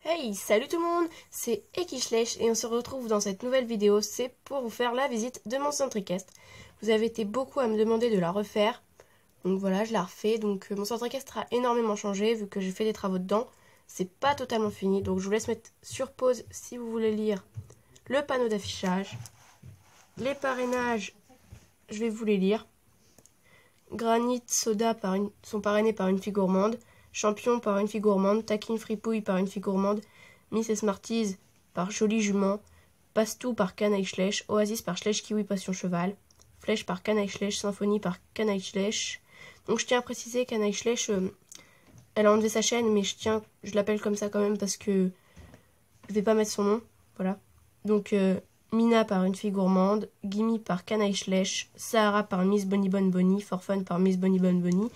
Hey, salut tout le monde, c'est Ekishlech et on se retrouve dans cette nouvelle vidéo, c'est pour vous faire la visite de mon centre-équestre. Vous avez été beaucoup à me demander de la refaire, donc voilà, je la refais. Donc mon centre-équestre a énormément changé vu que j'ai fait des travaux dedans. C'est pas totalement fini, donc je vous laisse mettre sur pause si vous voulez lire le panneau d'affichage. Les parrainages, je vais vous les lire. Granit, Soda sont parrainés par une fille gourmande. Champion par une fille gourmande, Taquine Fripouille par une fille gourmande, Miss Smarties par Jolie Jument, Pastou par Canaille Schlech, Oasis par Schlech Kiwi Passion Cheval, Flèche par Canaille Schlech, Symphonie par Canaille Schlech. Donc je tiens à préciser Canaille Schlech, elle a enlevé sa chaîne, mais je l'appelle comme ça quand même parce que je vais pas mettre son nom, voilà. Donc Mina par une fille gourmande, Gimme par Canaille Schlech, Sahara par Miss Bonnie Bonne Bonnie, Forfun par Miss Bonnie Bonne Bonnie,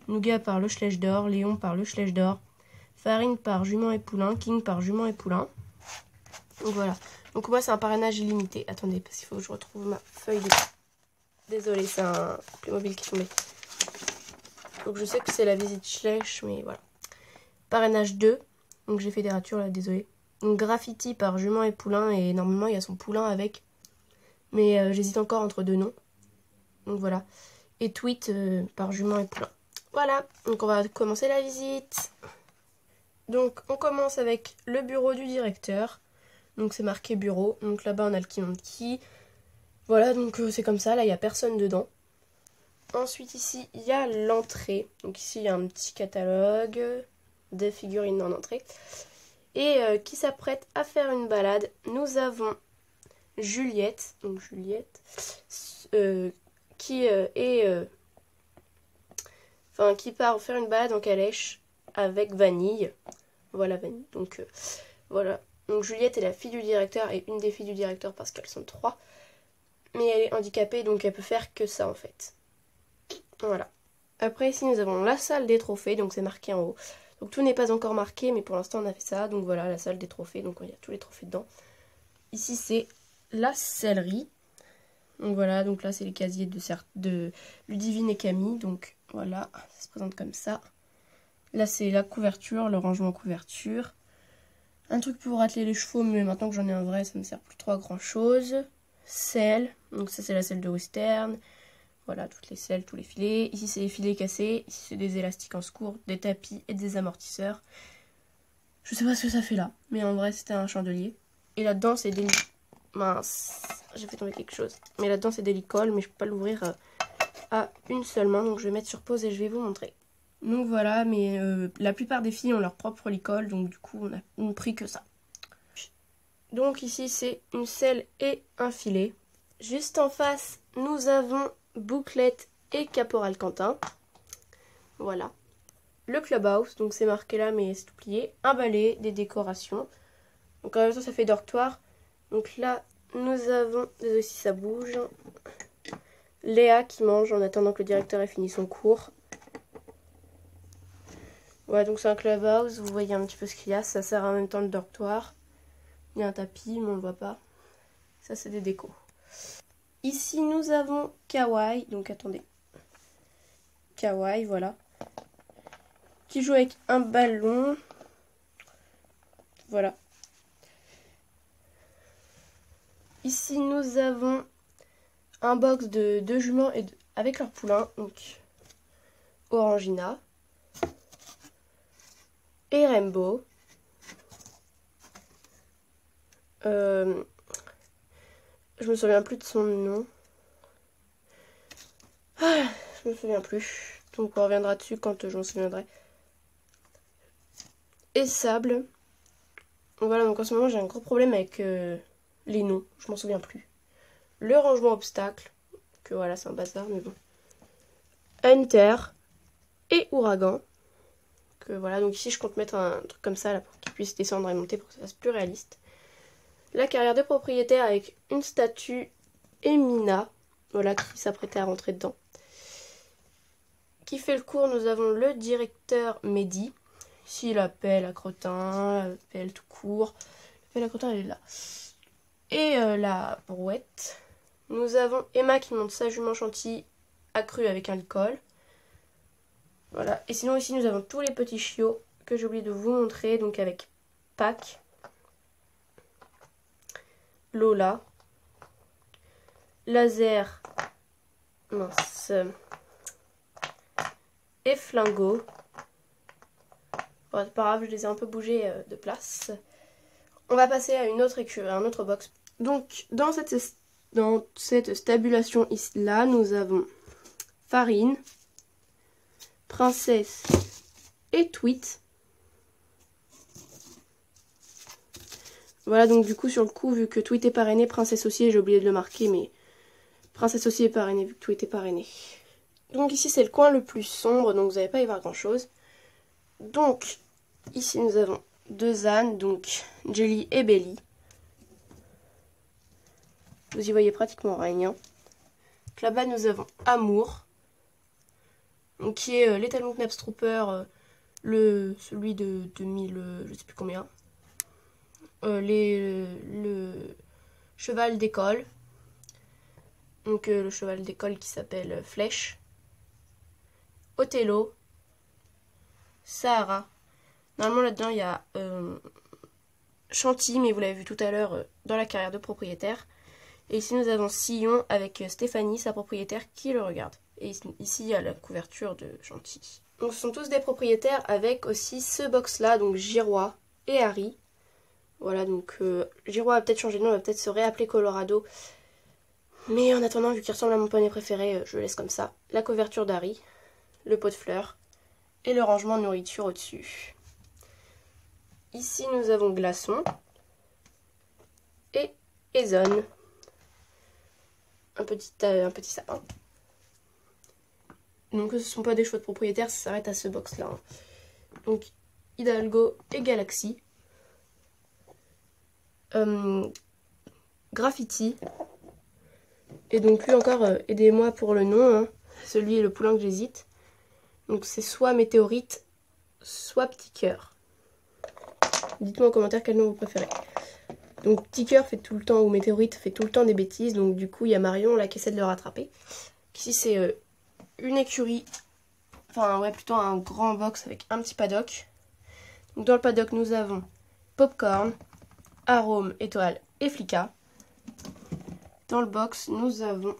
Nougat par le Schlech d'or, Léon par le Schlech d'or, Farine par Jument et Poulain, King par Jument et Poulain. Donc voilà. Donc moi c'est un parrainage illimité. Attendez, parce qu'il faut que je retrouve ma feuille de... Désolée, c'est un Playmobil qui est tombé. Donc je sais que c'est la visite Schlech, mais voilà. Parrainage 2. Donc j'ai fait des ratures là, désolé. Donc Graffiti par Jument et Poulain, et normalement il y a son Poulain avec. Mais j'hésite encore entre deux noms. Donc voilà. Et Tweet par Jument et Poulain. Voilà, donc on va commencer la visite. Donc on commence avec le bureau du directeur. Donc c'est marqué bureau. Donc là-bas on a le qui. Voilà, donc c'est comme ça, là il n'y a personne dedans. Ensuite ici il y a l'entrée. Donc ici il y a un petit catalogue de figurines en entrée. Et qui s'apprête à faire une balade. Nous avons Juliette. Donc Juliette. Qui qui part faire une balade en calèche avec Vanille. Voilà Vanille. Donc voilà. Donc Juliette est la fille du directeur et une des filles du directeur parce qu'elles sont trois. Mais elle est handicapée donc elle peut faire que ça en fait. Voilà. Après ici nous avons la salle des trophées, donc c'est marqué en haut. Donc tout n'est pas encore marqué mais pour l'instant on a fait ça. Donc voilà la salle des trophées, donc il y a tous les trophées dedans. Ici c'est la sellerie. Donc voilà, donc là c'est les casiers de Ludivine et Camille. Donc voilà, ça se présente comme ça. Là c'est la couverture, le rangement couverture. Un truc pour atteler les chevaux, mais maintenant que j'en ai un vrai, ça me sert plus trop à grand chose. Selle, donc ça c'est la selle de western. Voilà, toutes les selles, tous les filets. Ici c'est les filets cassés, ici c'est des élastiques en secours, des tapis et des amortisseurs. Je sais pas ce que ça fait là, mais en vrai c'était un chandelier. Et là-dedans c'est des... Mince, j'ai fait tomber quelque chose. Mais là-dedans c'est des licoles, mais je peux pas l'ouvrir à une seule main, donc je vais mettre sur pause et je vais vous montrer. Donc voilà, mais la plupart des filles ont leur propre licol, donc du coup on n'a pris que ça. Donc ici c'est une selle et un filet. Juste en face, nous avons Bouclette et Caporal Quentin. Voilà. Le clubhouse, donc c'est marqué là mais c'est tout plié. Un balai, des décorations. Donc en même temps ça fait dortoir. Donc là nous avons, désolé si ça bouge, Léa qui mange en attendant que le directeur ait fini son cours. Ouais, donc c'est un clubhouse, vous voyez un petit peu ce qu'il y a, ça sert en même temps de dortoir. Il y a un tapis, mais on ne le voit pas. Ça, c'est des décos. Ici, nous avons Kawaii, donc attendez. Kawaii, voilà. Qui joue avec un ballon. Voilà. Ici, nous avons un box de deux juments avec leur poulain, donc Orangina. Et Rainbow. Je me souviens plus de son nom. Je me souviens plus. Donc on reviendra dessus quand je m'en souviendrai. Et Sable. Voilà, donc en ce moment j'ai un gros problème avec les noms. Je m'en souviens plus. Le rangement obstacle. Que voilà, c'est un bazar, mais bon. Hunter. Et Ouragan. Que voilà, donc ici je compte mettre un truc comme ça là pour qu'il puisse descendre et monter pour que ça fasse plus réaliste. La carrière de propriétaire avec une statue et Mina. Voilà, qui s'apprêtait à rentrer dedans. Qui fait le cours, nous avons le directeur Mehdi. Ici la pelle à crottin, la pelle tout court. La pelle à crottin elle est là. Et la brouette. Nous avons Emma qui monte sa jument chantilly accrue avec un licol. Voilà. Et sinon ici nous avons tous les petits chiots que j'ai oublié de vous montrer. Donc avec Pack, Lola, Laser, mince, et Flingo. Bon, c'est pas grave, je les ai un peu bougés de place. On va passer à une autre écurie, un autre box. Donc, dans cette stabulation ici-là, nous avons Farine, Princesse et Tweet. Voilà, donc du coup, sur le coup, vu que Tweet est parrainé, Princesse aussi, j'ai oublié de le marquer, mais Princesse aussi est parrainée, vu que Tweet est parrainé. Donc ici, c'est le coin le plus sombre, donc vous n'allez pas y voir grand-chose. Donc, ici, nous avons deux ânes, donc Jelly et Belly. Vous y voyez pratiquement rien. Là-bas, nous avons Amour, donc, qui est l'étalon Knaps Trooper, celui de 2000, je sais plus combien. Le cheval d'école. Donc le cheval d'école qui s'appelle Flèche. Othello. Sahara. Normalement là-dedans il y a Chanty, mais vous l'avez vu tout à l'heure dans la carrière de propriétaire. Et ici nous avons Sillon avec Stéphanie, sa propriétaire, qui le regarde. Et ici il y a la couverture de Chanty. Donc ce sont tous des propriétaires avec aussi ce box là, donc Giroir et Harry. Voilà, donc Giroir va peut-être changer de nom, va peut-être se réappeler Colorado. Mais en attendant, vu qu'il ressemble à mon poney préféré, je le laisse comme ça. La couverture d'Harry, le pot de fleurs et le rangement de nourriture au-dessus. Ici, nous avons Glaçon et Ezone. Un petit sapin. Donc ce ne sont pas des choix de propriétaires, ça s'arrête à ce box-là. Hein. Donc Hidalgo et Galaxy. Graffiti. Et donc lui encore, aidez-moi pour le nom. Hein. Celui est le poulain que j'hésite. Donc c'est soit Météorite, soit Petit Cœur. Dites-moi en commentaire quel nom vous préférez. Donc Petit Cœur fait tout le temps, ou Météorite fait tout le temps des bêtises. Donc du coup il y a Marion là qui essaie de le rattraper. Ici c'est une écurie, enfin ouais plutôt un grand box avec un petit paddock. Donc dans le paddock nous avons Popcorn, Arôme, Étoile et Flicka. Dans le box nous avons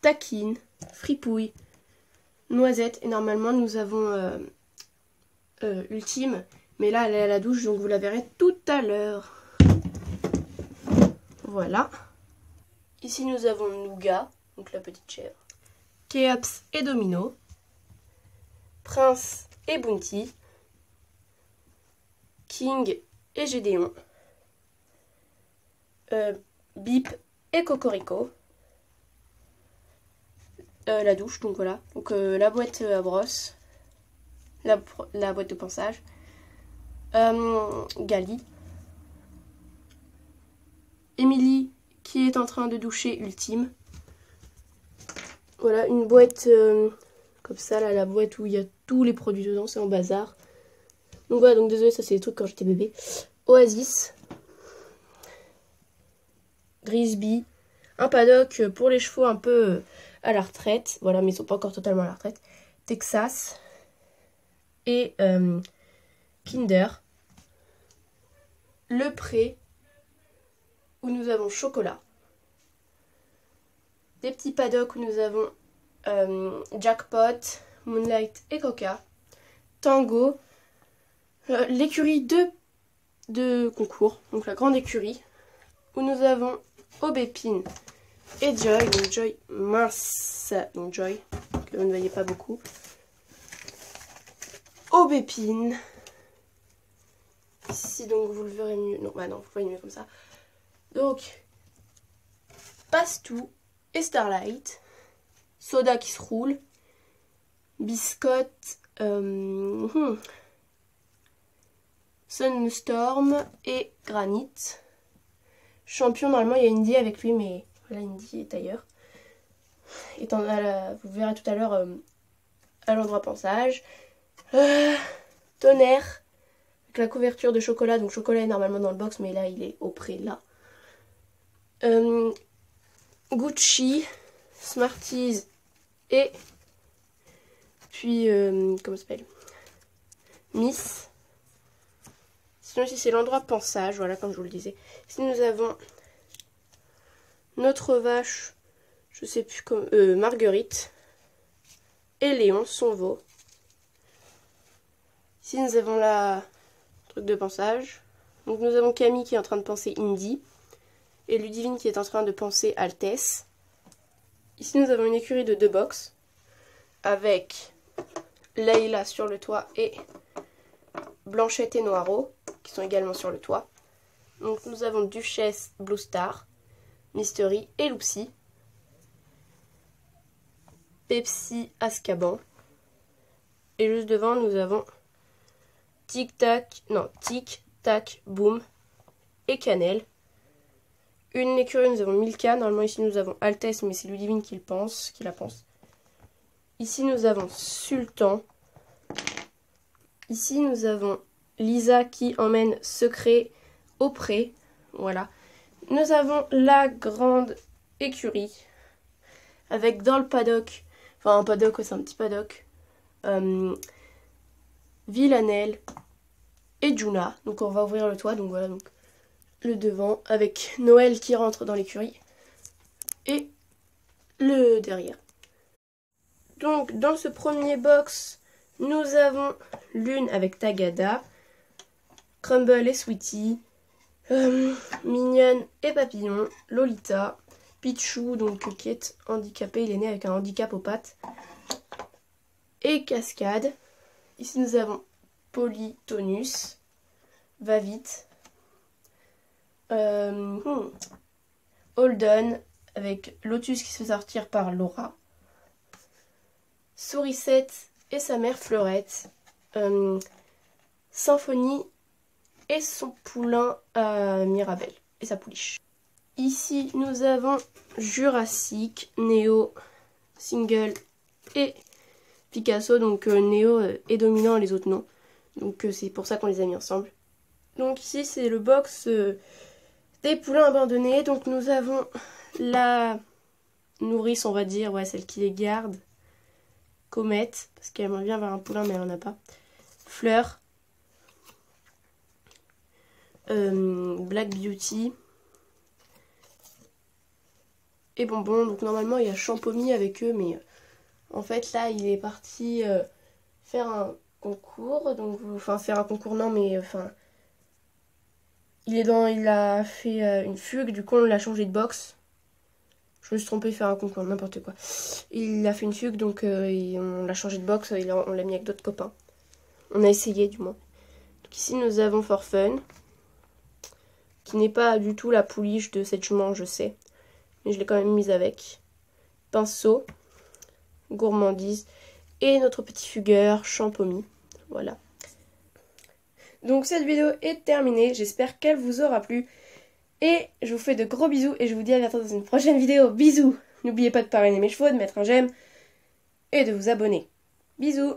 Taquine, Fripouille, Noisette et normalement nous avons Ultime. Mais là elle est à la douche donc vous la verrez tout à l'heure. Voilà. Ici nous avons Nougat, donc la petite chèvre. Kéops et Domino. Prince et Bounty. King et Gédéon. Bip et Cocorico. La douche, donc voilà. Donc la boîte à brosse. La boîte de pansage. Gali. Émilie qui est en train de doucher Ultime. Voilà, une boîte comme ça, là, la boîte où il y a tous les produits dedans, c'est en bazar. Donc voilà, donc désolé, ça c'est des trucs quand j'étais bébé. Oasis. Grisby. Un paddock pour les chevaux un peu à la retraite. Voilà, mais ils sont pas encore totalement à la retraite. Texas. Et Kinder. Le Pré. Où nous avons Chocolat. Des petits paddocks où nous avons Jackpot, Moonlight et Coca. Tango. L'écurie de concours, donc la grande écurie, où nous avons Aubépine et Joy, donc Joy mince, donc Joy, que vous ne voyez pas beaucoup. Aubépine, ici donc vous le verrez mieux, non, bah non, vous le voyez mieux comme ça. Donc, Pastou et Starlight, Soda qui se roule, Biscotte, Sunstorm et Granit. Champion, normalement il y a Indy avec lui, mais voilà, Indy est ailleurs. Vous verrez tout à l'heure à l'endroit pensage. Tonnerre, avec la couverture de Chocolat. Donc Chocolat est normalement dans le box, mais là il est au pré là. Gucci, Smarties et puis comment ça s'appelle, Miss. Sinon ici c'est l'endroit pansage, voilà comme je vous le disais. Ici nous avons notre vache, je sais plus comment, Marguerite, et Léon, son veau. Ici nous avons la truc de pansage. Donc nous avons Camille qui est en train de penser Indy, et Ludivine qui est en train de penser Altesse. Ici nous avons une écurie de 2 box, avec Layla sur le toit et Blanchette et Noiro qui sont également sur le toit. Donc nous avons Duchesse, Blue Star, Mystery et Loopsy. Pepsi, Azkaban. Et juste devant nous avons Tic Tac, Boom et Cannelle. Une écurie nous avons Milka, normalement ici nous avons Altesse mais c'est Ludivine qui la pense. Ici nous avons Sultan. Ici nous avons Lisa qui emmène Secret au pré. Voilà. Nous avons la grande écurie. Avec dans le paddock, enfin un paddock, c'est un petit paddock. Villanelle et Juna. Donc on va ouvrir le toit. Donc voilà, donc le devant avec Noël qui rentre dans l'écurie. Et le derrière. Donc dans ce premier box, nous avons Lune avec Tagada, Crumble et Sweetie, Mignonne et Papillon, Lolita, Pichou donc qui est handicapé, il est né avec un handicap aux pattes, et Cascade. Ici nous avons Polytonus, Va Vite, Holden avec Lotus qui se fait sortir par Laura, Sourisette et sa mère Fleurette, Symphonie et son poulain Mirabelle et sa pouliche. Ici nous avons Jurassic, Néo, Single et Picasso. Donc Néo est dominant et les autres non. Donc c'est pour ça qu'on les a mis ensemble. Donc ici c'est le box des poulains abandonnés. Donc nous avons la nourrice, on va dire, ouais, celle qui les garde. Comète, parce qu'elle aimerait bien avoir un poulain mais elle n'en a pas. Fleur. Black Beauty. Et Bonbon. Donc normalement il y a Champomy avec eux, mais en fait là il est parti faire un concours. Donc enfin faire un concours non mais enfin il a fait une fugue, du coup on l'a changé de box. Je me suis trompée, faire un concours, n'importe quoi. Il a fait une fugue, donc on l'a changé de box, on l'a mis avec d'autres copains. On a essayé, du moins. Donc ici, nous avons For Fun, qui n'est pas du tout la pouliche de cette jument, je sais. Mais je l'ai quand même mise avec. Pinceau, Gourmandise, et notre petit fugueur, Champomy. Voilà. Donc cette vidéo est terminée, j'espère qu'elle vous aura plu. Et je vous fais de gros bisous et je vous dis à bientôt dans une prochaine vidéo. Bisous! N'oubliez pas de parrainer mes chevaux, de mettre un j'aime et de vous abonner. Bisous!